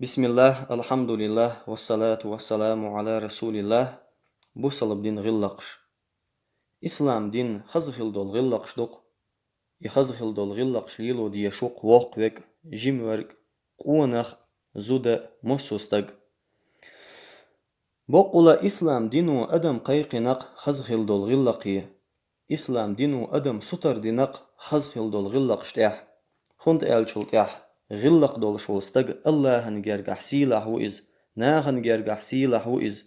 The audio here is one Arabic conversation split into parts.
بسم الله الحمد لله والصلاة والسلام على رسول الله بوصل بدين غلقش إسلام دين خزخل دول غلقش دوق يخزخل دول غلقش ليلو دي شوق ووق وك جيم ورق قونخ زودة موسوستق بقولا إسلام دينو أدم قيقنق خزخل دول غلقية إسلام دينو أدم ستر دينق خزخل دول غلقش تاح خند ألشل تاح غلق دول شولستق الله هنجرجح سيلا هو إز ناخن جرجح سيلا هو إز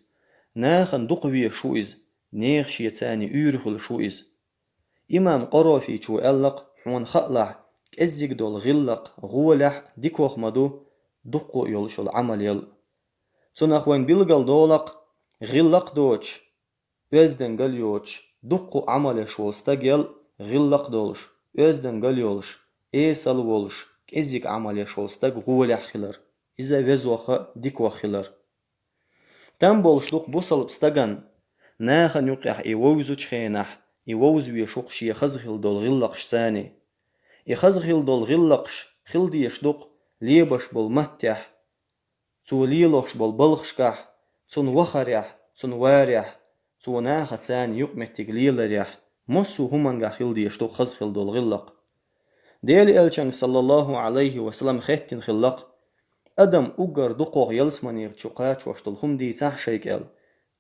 ناخن دقوية شو إز نيخ شيتاني أورخل شو إز إمام قرافي شو ألق حون خألح كأزيق دول غلق غولح ديكوخ مدو دقو يلشل عمل يل تنخوين بلغل دولق غلق دوش özden galyoç duqqu amale şolstag yel غلق دولش özden galyoç sal wolş kezik amale şolstag gule khilar iza vezwaxa dikwa khilar tam bolşluq bu salıp stagan naxan yuqih iwuzu çxenah iwuz wi şuqshi khazghil dol غلق sani khazghil dol غلق khildi yashduq libash bol mattah توليلوش بالبلخشكح تون وخريح تون واريح تونا خسان يقمت تقليل ريح مصو همان غاخيل دي يشتو خزخل دول غلق ديالي ألشان صلى الله عليه وسلم خيتين خلق أدم أقر دقوغ يلسماني تشوقات واشتل هم دي تحشيك أل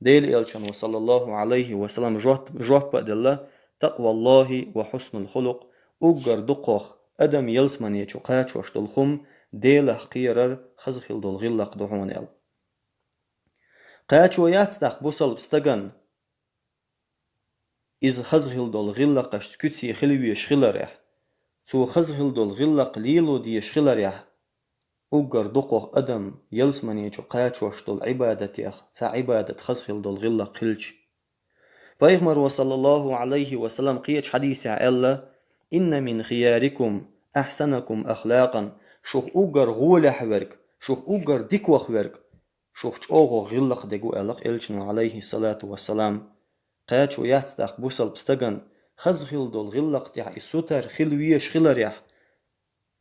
ديالي ألشان وصلى الله عليه وسلم جواب بأدلة تقوى الله وحسن الخلق أقر دقوغ أدم يلسماني تشوقات واشتل هم ديله قيرر خزخل دول غلق دهون ال قاچويات تاخ بوصل بستغن إز خزخل دول غلق سكوتسي خلوي شخلريح تو خزخل دول غلق ليلو دي شخلريح أقر دقوه أدم يلسمني جو قاچوش دول عبادتيخ تا عبادة خزخل دول غلق خلج بايغمر وصلى الله عليه وسلم قيش حديث علا إن من خياركم أحسنكم أخلاقا شوخ أقر غولح ورق شوخ أقر ديكوخ ورق شوخ أوغو غلق ديقو ألق إلشنو عليه الصلاة والسلام قاچو ياتستاق بوصل بستغن خزغل دول غلق تيح إسوتر خلويش خلريح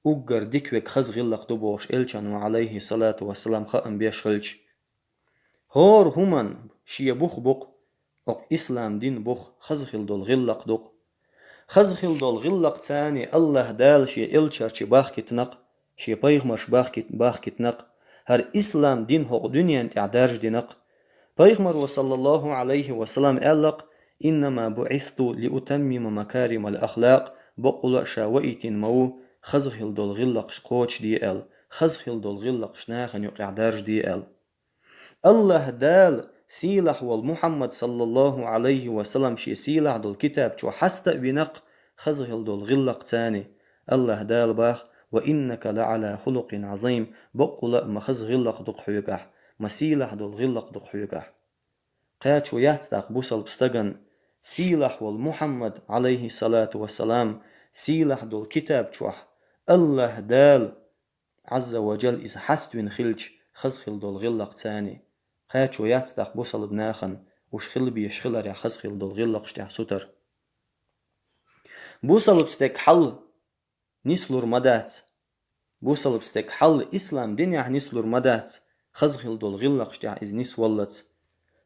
أقر ديكوك خزغلق دوبوش إلشنو عليه الصلاة والسلام خأم بيش خلج هور همان شي بوخ بوق أق إسلام دين بوخ خزغل دول غلق دوق خزغل دول غلق تاني الله دال شي إلشار شي باخ كتنق شي بايغمش باخ كتنق هر إسلام دين هو دنيا تعدارج دينق بايغمر وصلى الله عليه وسلم ألق إنما بعثت لأتمم مكارم الأخلاق بقول شاوئت مو خزغل دول غلق شقوش دي ال خزغل دول غلق شناخن يقع دارج دي ال الله دال سيلح والمحمد صلى الله عليه وسلم شي سيلح دول كتاب شو حست بنق خزغل دول غلق تاني الله دال باخ وإنك لعلى خلق عظيم بقول ما خزغلق دق حيقح مسيلح دول غلق دق حيقح قاتشو ياتستاق بوصل بستغن سيلح والمحمد عليه الصلاة والسلام سيلح دول كتاب شوح الله دال عز وجل إذا حستوين خلج خزخل دول غلق تاني قاتشو ياتستاق بوصل بناخن وش خل بيشخلر يا خزخل دول غلق شتاح ستر بوصل بستك حل نسلور مدات بوصل بستك حل إسلام دنيا نسلور مدات خزخل دول غلق شتاح إز نس ولت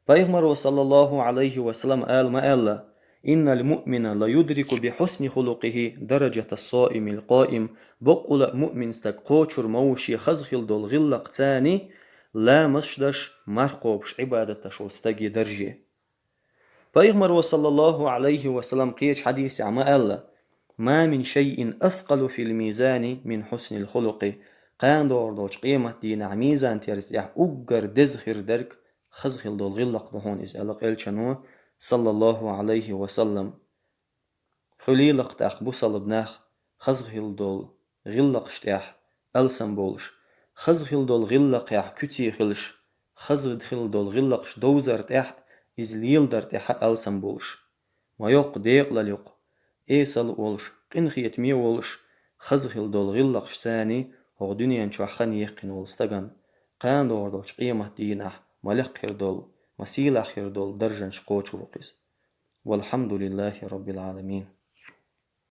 بايغمر وصلى الله عليه وسلم قال ما قال إن المؤمن لا يدرك بحسن خلقه درجة الصائم القائم بقول مؤمن استقوشر موشي خزخل دول غلق تاني لا مشدش مرقوبش عبادة شولستاقي درجة بايغمر وصلى الله عليه وسلم قيش حديث عما قال ما من شيء أثقل في الميزان من حسن الخلق قان دور دوش قيمة دين ميزان تيرسيح أقر دزخر درك خزخل دول غلق دهون إز ألق إلشانو صلى الله عليه وسلم خليلق تاق بوصل بناخ خزخل دول غلق شتاح ألسن بولش خزخل دول غلق يح كتي خلش خزخل دول غلق دوزر تاح إز ليل در تاح ألسن بولش ما يوق ديق لليق إيسال ولش قنخيت مي ولش خزخل دول غلق شتاني هو دنيا نشوحخن يقين ولستغن قان دور دوش قيمة دينح ملق خيردول مسيلة خيردول درجن شقوش وقيس والحمد لله رب العالمين